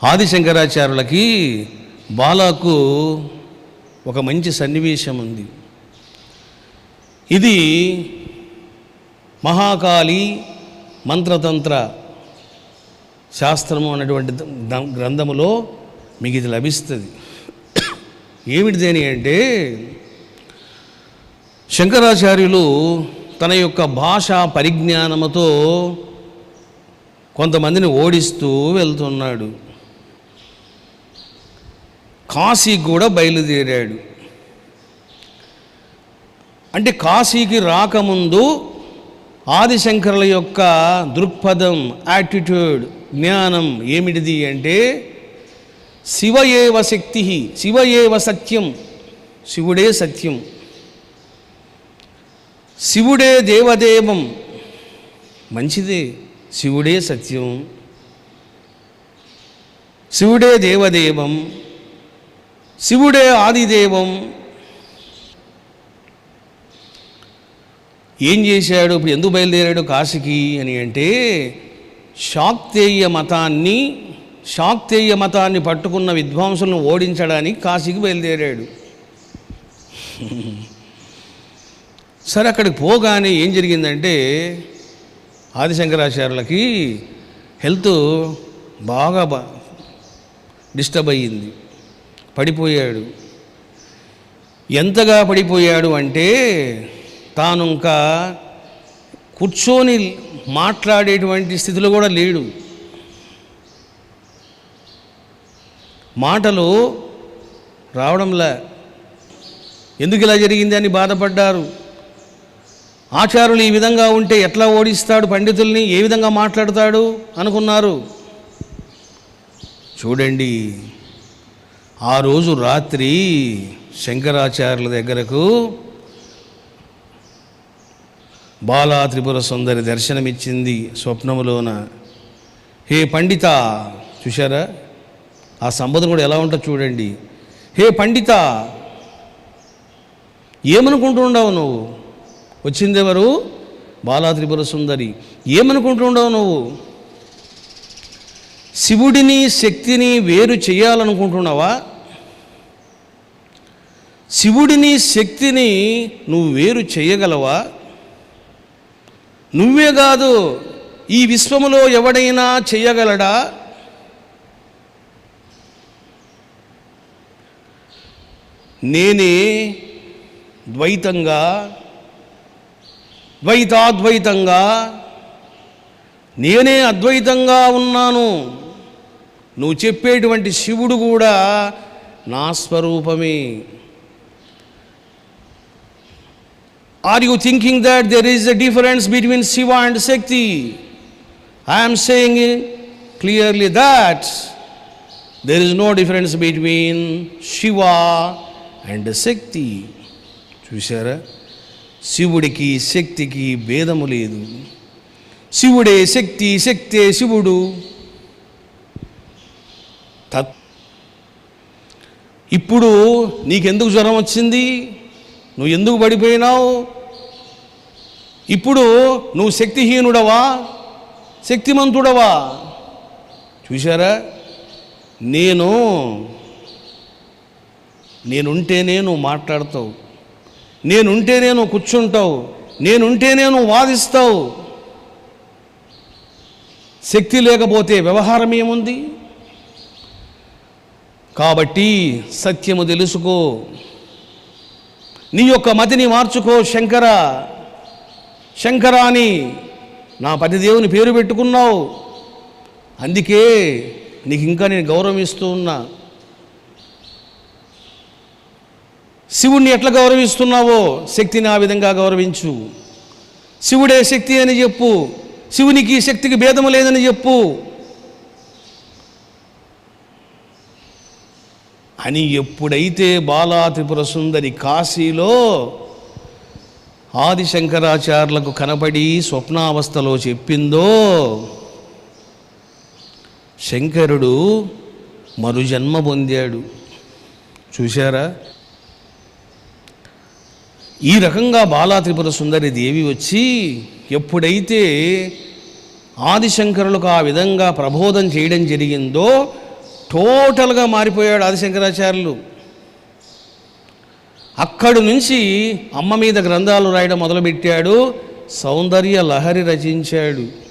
ఆదిశంకరాచార్యులకి బాలాకు ఒక మంచి సన్నివేశం ఉంది. ఇది మహాకాళి మంత్రతంత్ర శాస్త్రము అనేటువంటి గ్రంథములో మీకు ఇది లభిస్తుంది. ఏమిటిదేని అంటే, శంకరాచార్యులు తన యొక్క భాషా పరిజ్ఞానముతో కొంతమందిని ఓడిస్తూ వెళ్తున్నాడు. కాశీకి కూడా బయలుదేరాడు. అంటే కాశీకి రాకముందు ఆదిశంకరుల యొక్క దృక్పథం, యాటిట్యూడ్, జ్ఞానం ఏమిటిది అంటే, శివ ఏవ శక్తి, శివ ఏవ సత్యం, శివుడే సత్యం, శివుడే దేవదేవం, మంచిదే, శివుడే సత్యం, శివుడే దేవదేవం, శివుడే ఆదిదేవం. ఏం చేశాడు? ఇప్పుడు ఎందుకు బయలుదేరాడు కాశీకి అని అంటే, శాక్తేయ మతాన్ని పట్టుకున్న విద్వాంసులను ఓడించడానికి కాశీకి బయలుదేరాడు. సరే, అక్కడికి పోగానే ఏం జరిగిందంటే, ఆదిశంకరాచార్యులకి హెల్త్ బాగా డిస్టర్బ్ అయ్యింది, పడిపోయాడు. ఎంతగా పడిపోయాడు అంటే, తాను ఇంకా కూర్చొని మాట్లాడేటువంటి స్థితిలో కూడా లేడు. మాటలు రావడంలే. ఎందుకు ఇలా జరిగింది అని బాధపడ్డారు. ఆచార్యులు ఈ విధంగా ఉంటే ఎట్లా ఓడిస్తాడు పండితుల్ని, ఏ విధంగా మాట్లాడతాడు అనుకున్నారు. చూడండి, ఆ రోజు రాత్రి శంకరాచార్యుల దగ్గరకు బాలా త్రిపుర సుందరి దర్శనమిచ్చింది స్వప్నములోన. హే పండిత, చూశారా ఆ సంబోధన కూడా ఎలా ఉంటుందో చూడండి. హే పండిత, ఏమనుకుంటుండవు నువ్వు? వచ్చిందెవరు? బాలా త్రిపుర సుందరి. ఏమనుకుంటుండవు నువ్వు? శివుడిని శక్తిని వేరు చేయాలనుకుంటున్నావా? శివుడిని శక్తిని నువ్వు వేరు చేయగలవా? నువ్వే కాదు, ఈ విశ్వములో ఎవడైనా చేయగలడా? నేనే ద్వైతంగా, ద్వైతాద్వైతంగా, నేనే అద్వైతంగా ఉన్నాను. నువ్వు చెప్పేటువంటి శివుడు కూడా నా స్వరూపమే. Are you thinking that there is a difference between Shiva and Shakti? I am saying clearly that there is no difference between Shiva and Shakti. చూశారా? శివుడికి శక్తికి భేదము లేదు. శివుడే శక్తి, శక్తే శివుడు. ఇప్పుడు నీకెందుకు జ్వరం వచ్చింది? నువ్వు ఎందుకు పడిపోయినావు? ఇప్పుడు నువ్వు శక్తిహీనుడవా, శక్తిమంతుడవా? చూశారా? నేనుంటేనే నువ్వు మాట్లాడతావు, నేనుంటేనే నువ్వు కూర్చుంటావు, నేనుంటేనే నువ్వు వాదిస్తావు. శక్తి లేకపోతే వ్యవహారం ఏముంది? కాబట్టి సత్యము తెలుసుకో, నీ యొక్క మతిని మార్చుకో. శంకర అని నా పతిదేవుని పేరు పెట్టుకున్నావు, అందుకే నీకు ఇంకా నేను గౌరవిస్తూ ఉన్నా. శివుణ్ణి ఎట్లా గౌరవిస్తున్నావో శక్తిని ఆ విధంగా గౌరవించు. శివుడే శక్తి అని చెప్పు, శివునికి శక్తికి భేదము లేదని చెప్పు అని ఎప్పుడైతే బాలా త్రిపుర సుందరి కాశీలో ఆదిశంకరాచార్యులకు కనపడి స్వప్నావస్థలో చెప్పిందో, శంకరుడు మరుజన్మ పొందాడు. చూశారా? ఈ రకంగా బాలా త్రిపుర సుందరి దేవి వచ్చి ఎప్పుడైతే ఆదిశంకరులకు ఆ విధంగా ప్రబోధం చేయడం జరిగిందో, టోటల్గా మారిపోయాడు ఆదిశంకరాచార్యులు. అక్కడి నుంచి అమ్మ మీద గ్రంథాలు రాయడం మొదలుపెట్టాడు, సౌందర్య లహరి రచించాడు.